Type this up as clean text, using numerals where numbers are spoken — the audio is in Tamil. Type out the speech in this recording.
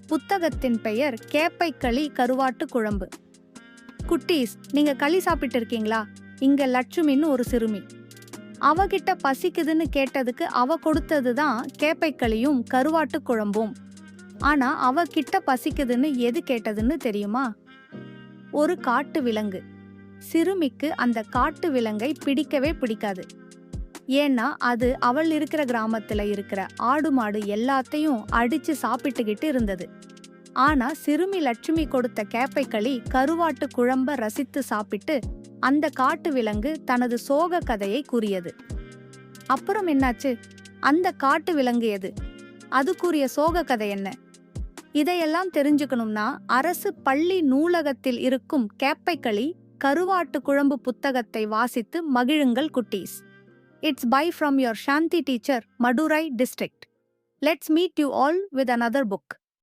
புத்தகத்தின் பெயர் கேப்பை களி கருவாட்டு குழம்பு. குட்டீஸ், நீங்க களி சாப்பிட்டு இருக்கீங்களா? இங்க லட்சுமின்னு ஒரு சிறுமி. அவகிட்ட பசிக்குதுன்னு கேட்டதுக்கு அவ கொடுத்ததுதான் கேப்பை களியும் கருவாட்டு குழம்பும். ஆனா அவ கிட்ட பசிக்குதுன்னு எது கேட்டதுன்னு தெரியுமா? ஒரு காட்டு விலங்கு. சிறுமிக்கு அந்த காட்டு விலங்கை பிடிக்கவே பிடிக்காது. ஏன்னா அது அவள் இருக்கிற கிராமத்துல இருக்கிற ஆடு மாடு எல்லாத்தையும் அடிச்சு சாப்பிட்டுக்கிட்டு இருந்தது. ஆனா சிறுமி லட்சுமி கொடுத்த கேப்பை களி கருவாட்டு குழம்ப ரசித்து சாப்பிட்டு அந்த காட்டு விலங்கு தனது சோக கதையை கூறியது. அப்புறம் என்னாச்சு? அந்த காட்டு விலங்கு எது? அது கூறிய சோக கதை என்ன? இதையெல்லாம் தெரிஞ்சுக்கணும்னா அரசு பள்ளி நூலகத்தில் இருக்கும் கேப்பை களி கருவாட்டு குழம்பு புத்தகத்தை வாசித்து மகிழுங்கள் குட்டீஸ். It's by from your Shanti teacher, Madurai district. Let's meet you all with another book.